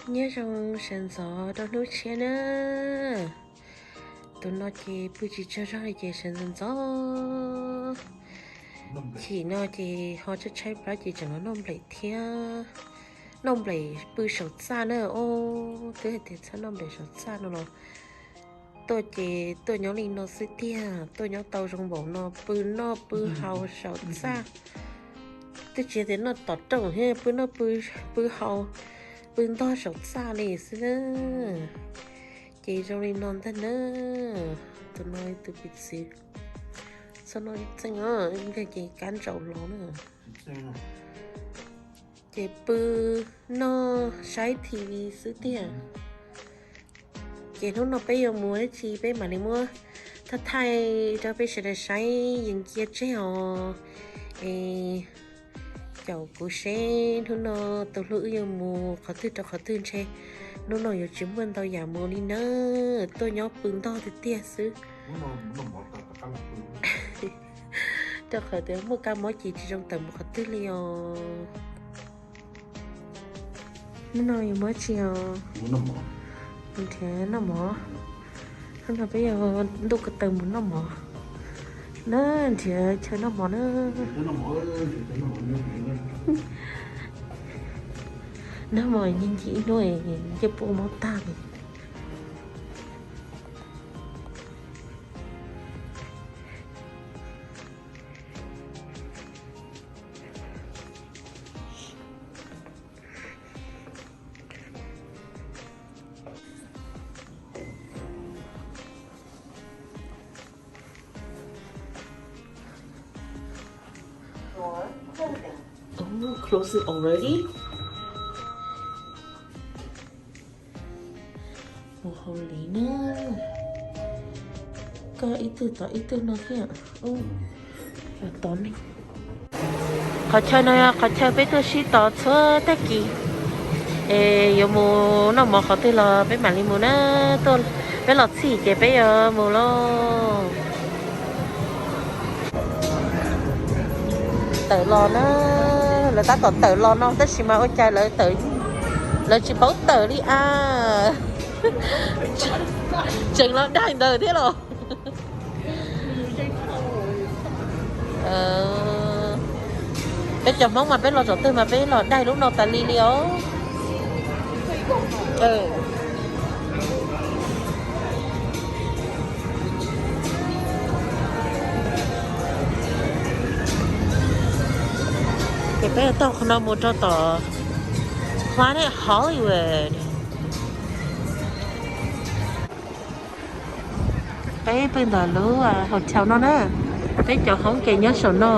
nhớ trong sân gió đó lúc chia nữa tụi nó chỉ bữa chỉ cho ra chỉ sân gió chỉ nó chỉ họ cho chạy ra chỉ cho nó nôm lại thia nôm lại bữa sầu xa nữa ô thế thì sao nôm lại sầu xa nữa rồi tôi nhớ linh nó sẽ tia tôi nhớ tàu trong bộ nó bữa hậu sầu xa tôi chỉ thấy nó tọt trâu hết bữa nó bữa hậu bữa to sầu xa này xưa chị trong linh non thế nữa tôi nói tôi biết gì sao nói xanh á cái chị cán trâu lố nữa chị bữa nó sái thì xứ tiền chị nó bây giờ mua chị bây mà đi mua thật thay cho bây giờ để sái những kia treo cháu cô xe nó tôi lựa giờ mua khó tư xe nó nói giờ chúng mình tao giả mua đi nữa tôi nhớ bưng to thì tia xứ tôi khởi tới một ca mỗi chỉ trong tầm một khó tư liều nó nói mới chiều thế nó mỏ không là bây giờ đâu có tầm muốn nó mỏ nó thì chơi nó mỏ nó mỏ nhìn chị nuôi cho bộ máu ta Oh, close it already? Oh, holy no. Có ý tư nó kia. Oh, và tóm đi. Khó chơi với tôi sĩ tỏ cho tất kỳ. Yêu mù nó mò khó tư là với mạng lý mù nó tôi với lọt xỉ kể bây giờ mù lo. Tự lo nó là ta còn tự lo nó tất xí mà ôi trai lợi tự lợi chỉ bảo tự đi à chừng nó đang đời thế rồi bé chồng mong mà bé lo chỗ tư mà bé lo đây lúc nào ta li liếu cái bé tao không đâu một cho tỏ khóa này Hollywood bé bên đó lúa à hotel nó nữa bé cho không kể nhớ số nó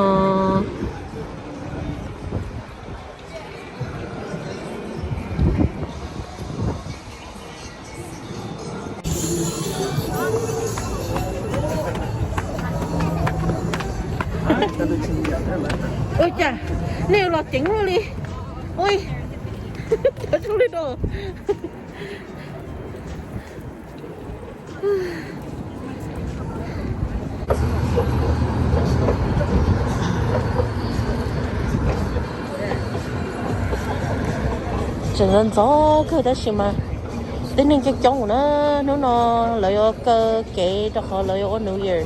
ôi chà nêu lọt chỉnh luôn đi ôi cho chú đi đồ chẳng nên gió cứ đó xí mà đến nên cái chống nó lợi cơ kể cho họ lợi ở New Year's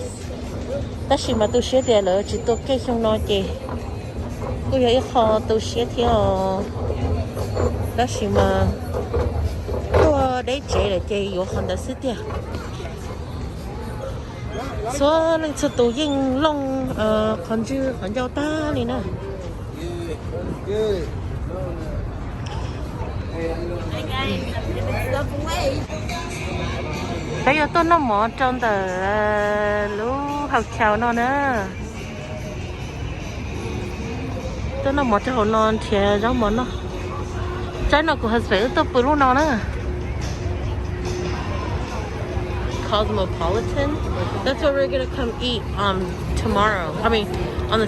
ta xí mà tôi sẽ để lợi chỉ tôi kể trong nó chị tôi thấy họ tôi sẽ theo ta xí mà tôi để chế là chị có hoàn đã xí tiền số lên số tổ yên long còn chưa còn giao ta này nè bây giờ tôi nó mỏ trong tờ lũ học chào nó nữa tôi nó mỏ cho họ non thì giống món nó trái nó của hạt phải tôi bự luôn nó nữa Cosmopolitan. That's where we're gonna come eat tomorrow. I mean, on the.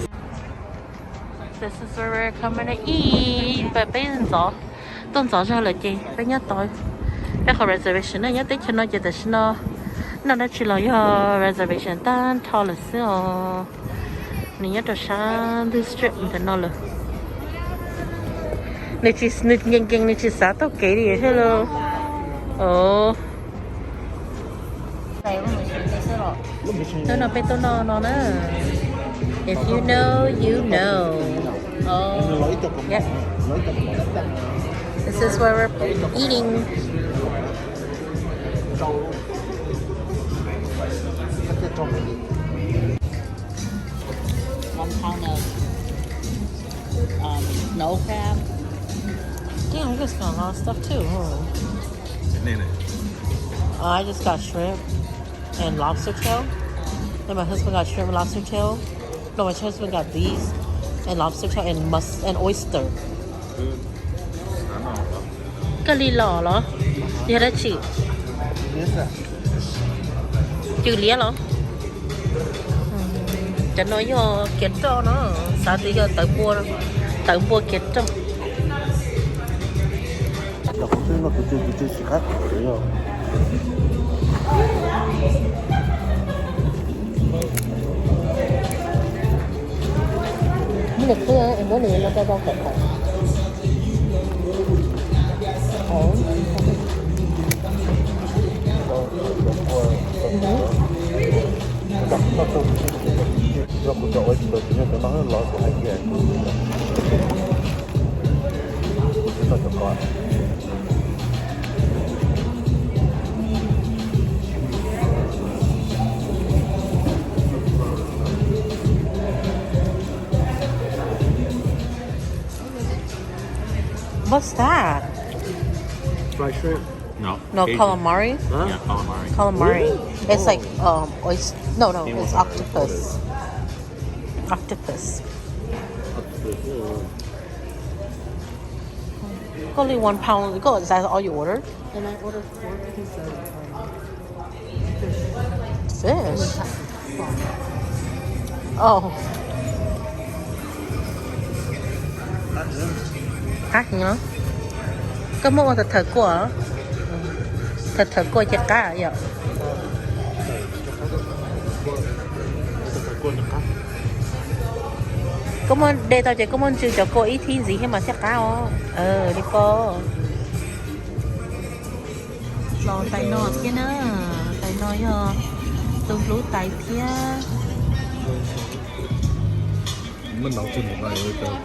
This is where we're coming to eat. But bây giờ tuần giờ ra là gì? Bây nhớ tôi. Bây giờ reservation này nhớ tới cho nó chỉ để nó đã chỉ là reservation tan thò là xíu. Mình nhớ cho sáng this trip thì nó là 你去你眼睛你去啥都给你去了。哦。tôi nói bên tôi nó nữa. If you know, you know. Oh, yeah. This is where we're eating. One pound of snow crab. Damn, we just got a lot of stuff too. I just got shrimp and lobster tail. And my husband got shrimp and lobster tail. No, my husband got these and lobster tail and oyster. Cái ly lò đó. Đi ra chị. Chữ lía đó. Cho nó vô kết cho nó. Sao thì vô tự mua kết cho. 야, 고생가 그쪽 가? 그래요. Cái này cứ em muốn này nó cho con cẩn thận. Ổn. 이거 그저 어디서 그냥 전화를 넣어서 할게. 그래서 저거. What's that? Fried shrimp. No. No, Asian. calamari. Huh? Yeah, calamari. Calamari. It's like oyster. No, it's octopus. Octopus. Only 1 pound. Go. Is that all you ordered? And I ordered 4 pieces of Fish. Oh. Cá gì nữa? Có mua thịt của hả? Thịt của chả cá vậy? Có muốn đây tao chỉ có muốn chịu cho cô ý thi gì hay mà chả cá không? Đi cô. Lò tay nọ kia nữa, tay nọ giờ tôi lú tay kia. mình nấu chừng một ngày rồi.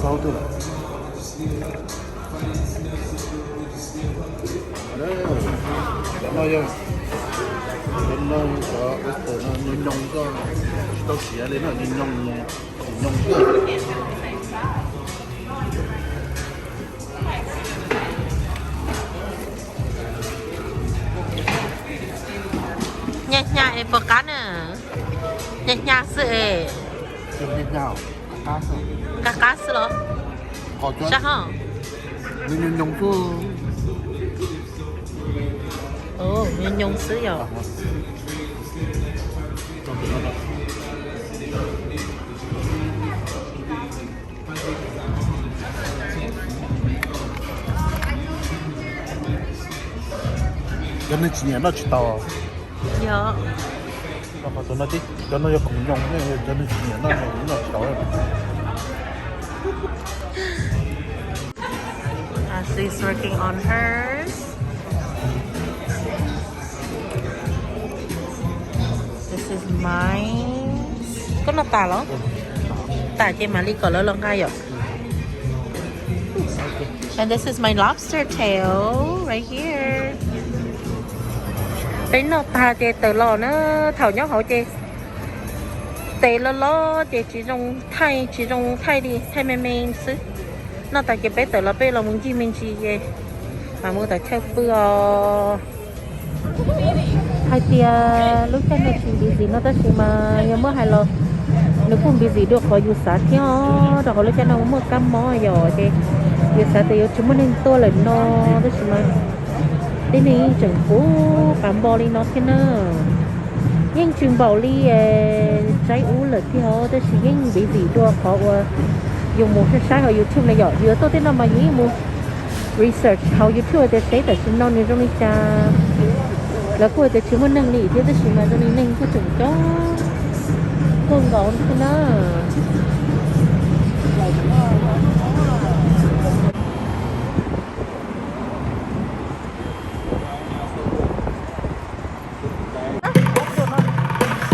Sao thế? Đấy, nó giờ nó có cái nó nhìn nhông có tao xỉa lên nó nhìn nhông cơ. Nhà em bơ cá nữa. Nhà sữa. Chừng biết nhau. Cá sữa đó. Có cho. Sao hả? Nhìn nhông cơ. Nhìn nhông sữa rồi. cho nên chỉ nó chỉ tao. Dạ. mà cho nó đi cho nó cùng nhông cho nên chỉ nó chỉ tao. She's working on hers. This is mine. Có nó tà lắm. Tà trên mà ly có lỡ lông ngay rồi. And this is my lobster tail right here. Đấy nó tà chê từ lò nó thảo nhóc hổ chê. Tê lo chê chỉ dùng thay đi, thay mê xứ. Nó tại cái bé tự là bé là muốn chi mình chi vậy mà mua tại theo bữa hai tia lúc cái này chỉ bị gì nó tới chỉ mà nhớ mới hai lần nếu không bị gì được họ dù sát theo đó lúc cái nó mua cam mò rồi thì dù sát thì chúng mình nên tôi là nó tới chỉ mà thế này chẳng phố cam bò đi nó thế nào nhưng trường bảo đi trái ú là theo tới chỉ nhưng bị gì được họ dùng một cái sai ở YouTube này giỏi vừa tôi thấy nó mà nghĩ một research how YouTube they say that nó nên trong cha แล้วกูจะชิมมันหนึ่งหลีที่จะชิมมาตรงนี้หนึ่งกูถึงก็กูงอนกูนะ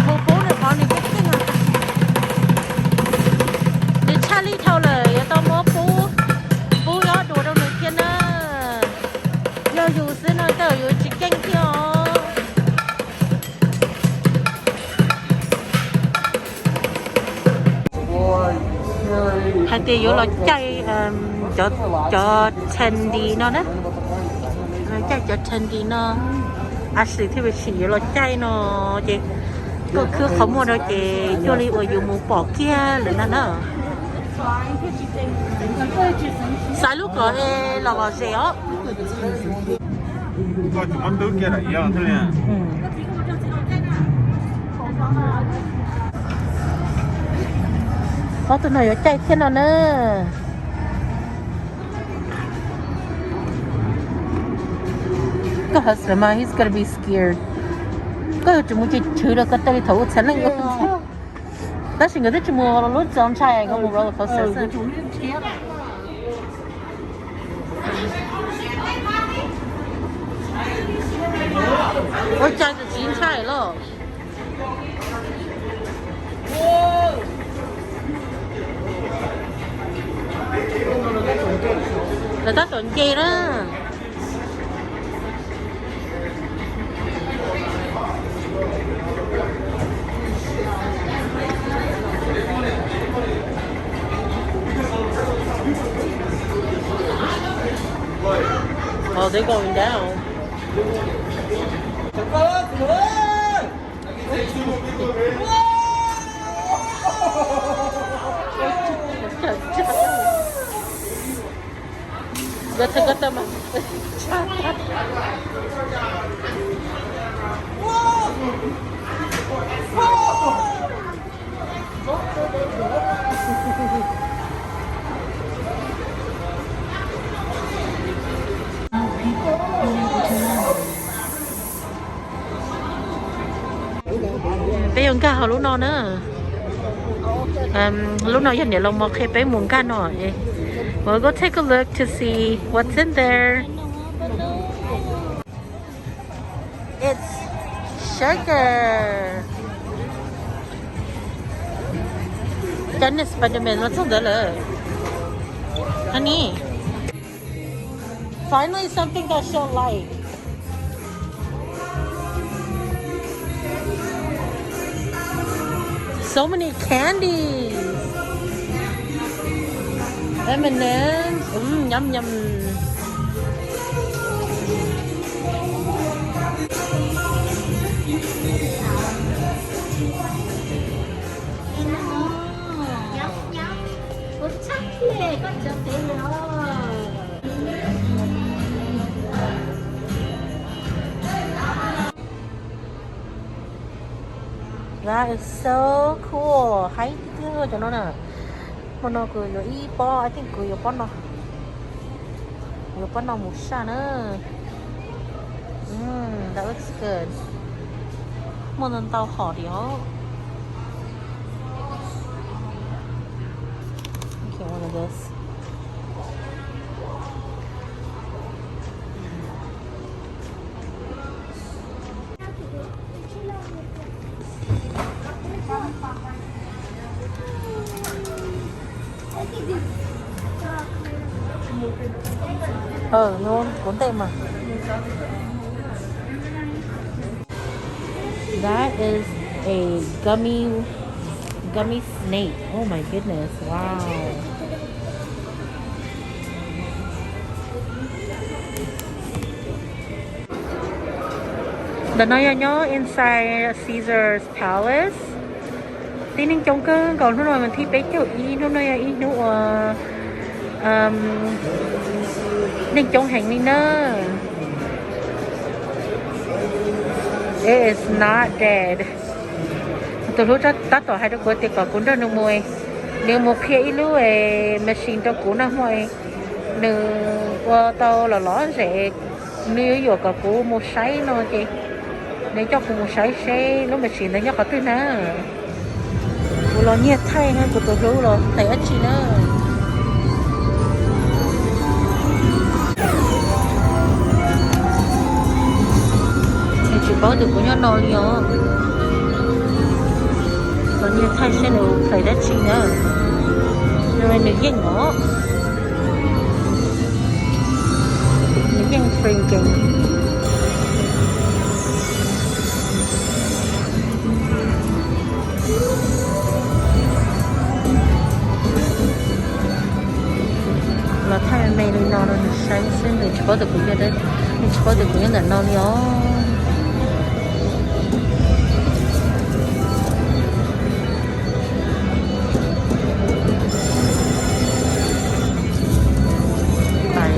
โมโป้เนี่ยพอนี่ก็ขึ้นอ่ะเดี๋ยวชาลีเท่าเลยต้องโมปูปูยอดดูเราหนึ่งเทียนนะยออยู่ซื้อน้อยเต๋ออยู่จิกเก้งเที่ยวhai tỷ là chạy cho chân đi nó đấy chạy cho chân đi nó à sự thì bị xỉ là chạy nó chị có cứ không mua đâu chị cho đi ở dùng một bỏ kia là nó sai lúc có là có gì á có chúng ăn tối kia là ý thôi nè có tụi này chạy thế nào nữa cái husband mà he's gonna be scared cái chúng mình chơi được cái tay thấu chắn lại cái đó là người ta chúng mình lúc chọn trai cái một roller coaster ôi trai thì chín trai rồi người ta tuần kia đó oh they're going down gata mah bây giờ cả họ lúc nào nữa lúc nào giờ để lòng mọc khi bé muốn cả nọ we'll go take a look to see what's in there. It's sugar. Jangan Spiderman, what's on there? Honey. Finally something that she'll like. So many candies. M&M's, yum yum. That is so cool. Hay chưa cho nó nè. Nó cười rồi y po, I think cười rồi po nó một sa nữa. That looks good. Một lần tao khó đi ó. Okay, one of this. Ngon, cuốn tem mà. That is a gummy snake. Oh my goodness, wow. The nói nhớ inside Caesar's Palace. Tí nên trong cái còn nó nói mình thi bé kiểu y nó nói y nó nên trong hành đi nữa. It is not dead. Tôi lúc đó tắt tỏ hai đứa cô tiệc có cuốn đó nông mùi. Nếu một khi ý lưu machine cho cuốn đó mùi. Nếu qua tàu là ló rẻ. Nếu dù có cuốn một sáy nó chị. để cho cùng một sấy xe lúc mà chỉ lấy nhau có thứ nữa vừa lo nhiệt thay hơn của tôiรู้rồi thấy ít chi nữa thì chỉ có được của nhau nói nhau lo nhiệt thay xe nữa thấy ít chi nữa rồi nữ dân nó nữ dân drinking là thay này nó nó sáng xem thì chỉ có được cũng như đấy chỉ có được cũng như là nó nhỏ tại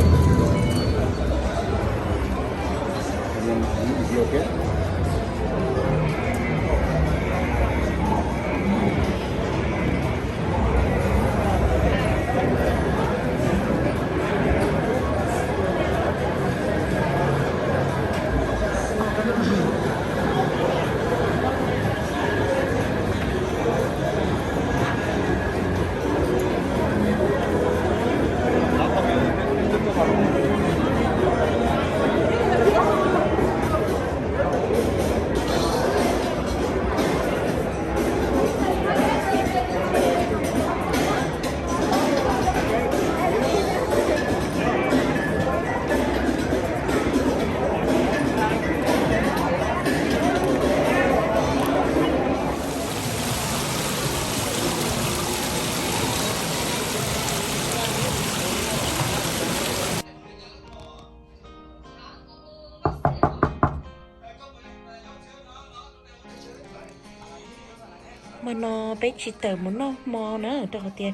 mà nó bé chỉ tờ muốn nó mò nữa đầu tiên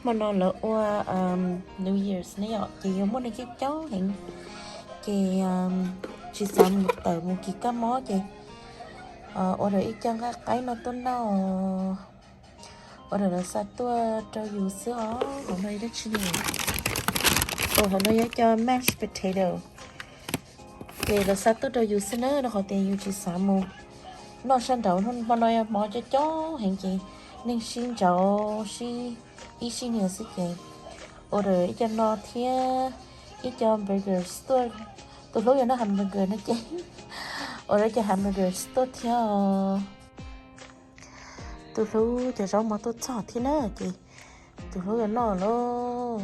mà nó lỡ qua New Year's này ạ chị muốn đi cái cháu hiện chị chỉ xong một tờ một kỳ cá mó chị ở đây ít chân cái nó tốt nào ở đây là sao tôi cho dù sữa hôm nay đó chi nhiều hôm nay cho mashed potato thì là sao tôi cho dù sữa nữa nó có tiền dù chỉ xong một nó sang đầu nó nói mò cho chó hiện chị nên xin cháu xin ít xin nhiều sức chị ở đây cho nó thia ít cho burger store tôi nói nó hamburger nó chứ ở đây cho hamburger store thia tôi nói cho rau mà tôi chọn thế nào chị tôi nói nó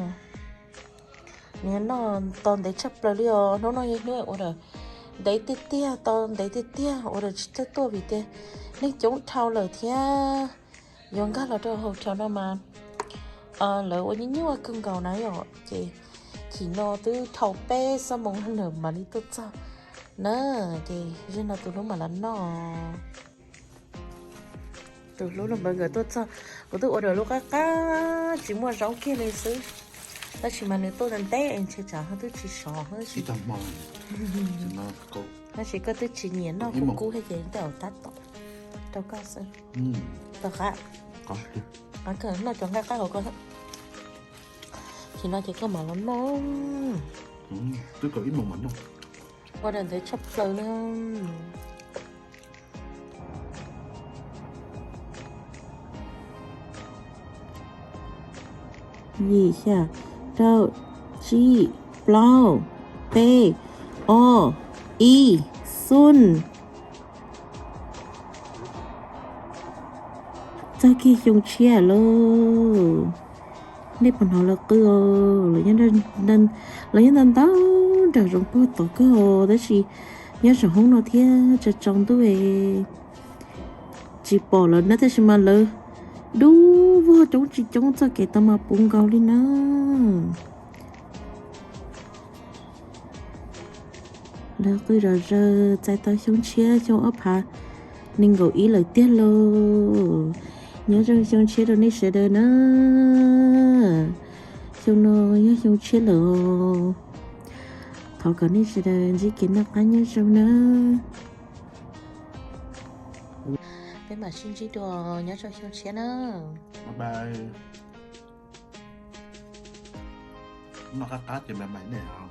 nè nó toàn để chấp lời đi nó nói như thế ở đây đấy tia toàn đấy tia ở đây chỉ cho tôi vì thế nên chúng thao lời thia dùng các là cho hộp cho nó mà lời ở những cái cưng cầu này rồi chị chỉ nó từ thầu pe sao mong hơn nữa mà đi tốt sao nè chị riêng là từ lúc mà lăn nó từ lúc là mọi người tốt sao của tôi ở đây lúc cá chỉ mua rau kia lên xứ ta chỉ mà nếu tôi làm té anh chưa trả hơn tôi chỉ sò hơn chỉ tầm mòn nó có nó chỉ có tôi chỉ nhện nó cũng cú hay gì đều tát tỏ đâu có sao tao khác có cái nó chọn cái hồ con thì nó chỉ có mà nó tôi có ít một mảnh không qua đây thấy chấp lời luôn gì chả đâu chi blau p o i sun cho kia dùng chia lô nếu mà nó là cứ là nhân dân đó để dùng bao tổ cơ hồ đó chỉ nhớ rằng không nó thế cho trong tôi chỉ bỏ là nó thế mà lơ đủ vô trong chỉ trong cho cái tao mà bung gạo đi nữa đó tôi rồi chạy tao xuống chia cho ấp hà nên gửi ý lời tiết lô nhớ trong xuống chia rồi nên sẽ đời nữa trong nó nhớ trong chia lô thọ cả nên sẽ đời chỉ kiến nó cá nhớ trong nữa bên mà xin chỉ đồ nhớ cho xuống chia nữa bye bye nó cắt thì mẹ mày này không